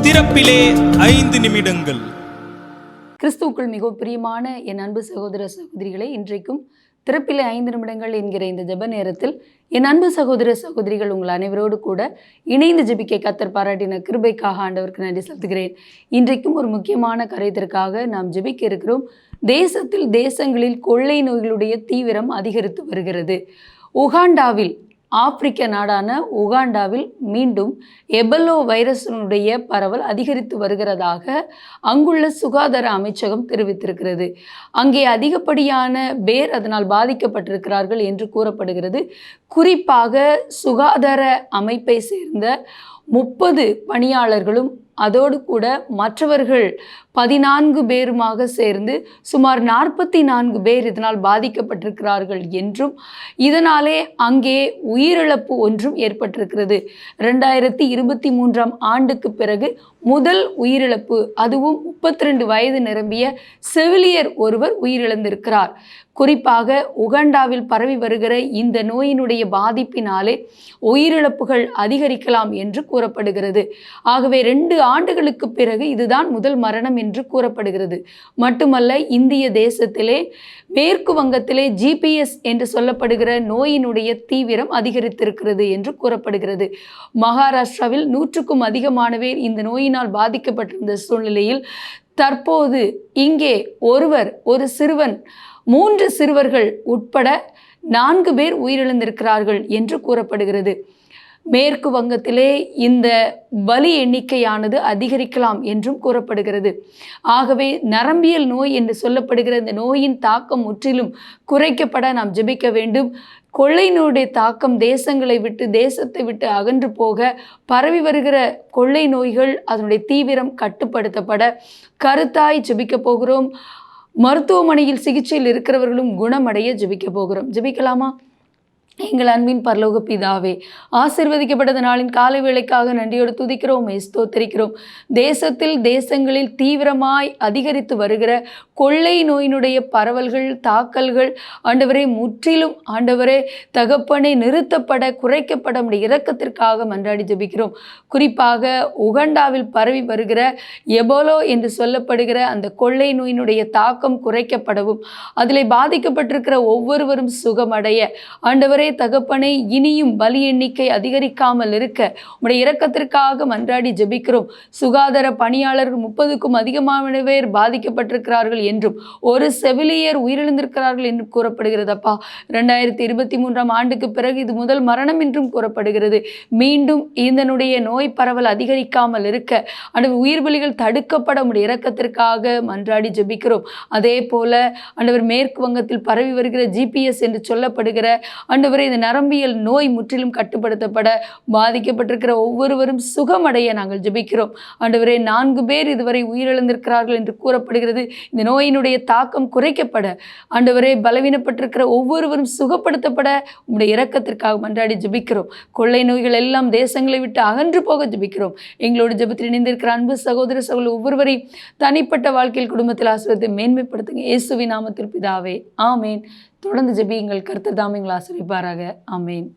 திறப்பிலே 5 நிமிடங்கள். கிறிஸ்துவுக்குள் மிகவும் பிரியமான என் அன்பு சகோதர சகோதரிகளை, இன்றைக்கும் திறப்பிலே 5 நிமிடங்கள் என்கிற இந்த ஜெப நேரத்தில் என் அன்பு சகோதர சகோதரிகள் உங்கள் அனைவரோடு கூட இணைந்து ஜெபிக்க கர்த்தர் பாராட்டின கிருபைக்காக ஆண்டவருக்கு நன்றி செலுத்துகிறேன். இன்றைக்கும் ஒரு முக்கியமான காரியத்திற்காக நாம் ஜெபிக்க இருக்கிறோம். தேசங்களில் கொள்ளை நோய்களுடைய தீவிரம் அதிகரித்து வருகிறது. உகாண்டாவில், ஆப்பிரிக்க நாடான உகாண்டாவில் மீண்டும் எபோலா வைரஸினுடைய பரவல் அதிகரித்து வருகிறதாக அங்குள்ள சுகாதார அமைச்சகம் தெரிவித்திருக்கிறது. அங்கே அதிகப்படியான பேர் அதனால் பாதிக்கப்பட்டிருக்கிறார்கள் என்று கூறப்படுகிறது. குறிப்பாக சுகாதார அமைப்பை சேர்ந்த 30 பணியாளர்களும் அதோடு கூட மற்றவர்கள் 14 பேருமாக சேர்ந்து சுமார் 44 பேர் இதனால் பாதிக்கப்பட்டிருக்கிறார்கள் என்றும், இதனாலே அங்கே உயிரிழப்பு ஒன்றும் ஏற்பட்டிருக்கிறது. 2023ஆம் ஆண்டுக்கு பிறகு முதல் உயிரிழப்பு, அதுவும் 32 வயது நிரம்பிய செவிலியர் ஒருவர் உயிரிழந்திருக்கிறார். குறிப்பாக உகாண்டாவில் பரவி வருகிற இந்த நோயினுடைய பாதிப்பினாலே உயிரிழப்புகள் அதிகரிக்கலாம் என்று கூறப்படுகிறது. ஆகவே 2 ஆண்டுகளுக்கு பிறகு இதுதான் முதல் மரணம் என்று கூறப்படுகிறது. மட்டுமல்ல, இந்திய தேசத்திலே மேற்கு வங்கத்திலே GPS என்று சொல்லப்படுகிற நோயினுடைய தீவிரம் அதிகரித்திருக்கிறது என்று கூறப்படுகிறது. மகாராஷ்டிராவில் 100க்கும் அதிகமானவர் இந்த நோயினால் பாதிக்கப்பட்டிருந்த சூழ்நிலையில் தற்போது இங்கே ஒரு சிறுவன் 3 சிறுவர்கள் உட்பட 4 பேர் உயிரிழந்திருக்கிறார்கள் என்று கூறப்படுகிறது. மேற்கு வங்கத்திலே இந்த பலி எண்ணிக்கையானது அதிகரிக்கலாம் என்றும் கூறப்படுகிறது. ஆகவே நரம்பியல் நோய் என்று சொல்லப்படுகிற இந்த நோயின் தாக்கம் முற்றிலும் குறைக்கப்பட நாம் ஜெபிக்க வேண்டும். கொள்ளை நோயுடைய தாக்கம் தேசத்தை விட்டு அகன்று போக, பரவி வருகிற கொள்ளை நோய்கள் அதனுடைய தீவிரம் கட்டுப்படுத்தப்பட கருத்தாய் ஜெபிக்க போகிறோம். மருத்துவமனையில் சிகிச்சையில் இருக்கிறவர்களும் குணமடைய ஜெபிக்க போகிறோம். ஜெபிக்கலாமா? எங்கள் அன்பின் பரலோக பிதாவே, ஆசீர்வதிக்கப்பட்ட நாளின் காலை வேளைக்காக நன்றியோடு துதிக்கிறோம், ஸ்தோத்திரிக்கிறோம். தேசங்களில் தீவிரமாய் அதிகரித்து வருகிற கொள்ளை நோயினுடைய பரவல்கள், தாக்கல்கள் ஆண்டவரே முற்றிலும் ஆண்டவரே தகப்பனை நிறுத்தப்பட, குறைக்கப்பட உம்முடைய இரக்கத்திற்காக மன்றாடி ஜெபிக்கிறோம். குறிப்பாக உகாண்டாவில் பரவி வருகிற எபோலா என்று சொல்லப்படுகிற அந்த கொள்ளை நோயினுடைய தாக்கம் குறைக்கப்படவும், அதில் பாதிக்கப்பட்டிருக்கிற ஒவ்வொருவரும் சுகமடைய ஆண்டவரே தகப்பனை இனியும் பலி எண்ணிக்கை அதிகரிக்காமல் இருக்க உம்முடைய இரக்கத்திற்காக மன்றாடி ஜெபிக்கிறோம். சுகாதார பணியாளர்கள் 30க்கும் அதிகமான பேர் பாதிக்கப்பட்டிருக்கிறார்கள் என்றும், ஒரு செவிலியர் உயிரிழந்திருக்கிறார்கள் என்று கூறப்படுகிறதப்பா. 2023ஆம் ஆண்டுக்கு பிறகு இது முதல் மரணம் என்றும் கூறப்படுகிறது. மீண்டும் இதனுடைய நோய் பரவல் அதிகரிக்காமல் இருக்க ஆண்டவர் உயிர் பலிகள் தடுக்கப்பட உம்முடைய இரக்கத்திற்காக மன்றாடி ஜெபிக்கிறோம். அதே போல ஆண்டவர் மேற்கு வங்கத்தில் பரவி வருகிற GPS என்று சொல்லப்படுகிற ஆண்டவரே இந்த நரம்பியல் நோய் முற்றிலும் கட்டுப்படுத்தப்பட, பாதிக்கப்பட்டிருக்கிற ஒவ்வொருவரும் சுகமடைய நாங்கள் ஜெபிக்கிறோம். ஆண்டவரே 4 பேர் இதுவரை உயிரிழந்திருக்கிறார்கள் என்று கூறப்படுகிறது. இந்த நோயினுடைய தாக்கம் குறைக்கப்பட, ஆண்டவரே பலவீனப்பட்டிருக்கிற ஒவ்வொருவரும் சுகப்படுத்தப்பட உம்முடைய இரக்கத்திற்காக மன்றாடி ஜெபிக்கிறோம். கொள்ளை நோய்கள் எல்லாம் தேசங்களை விட்டு அகன்று போக ஜெபிக்கிறோம். எங்களோடு ஜெபத்தில் இணைந்திருக்கிற அன்பு சகோதர ஒவ்வொருவரையும் தனிப்பட்ட வாழ்க்கையில், குடும்பத்தில் ஆசீர்வதித்து மேன்மைப்படுத்துங்க. இயேசுவின் நாமத்தில் பிதாவே, ஆமேன். தொடர்ந்து ஜெபியுங்கள். கர்த்தர் தாமே உங்களை ஆசீர்வதிப்பாராக. ஆமேன்.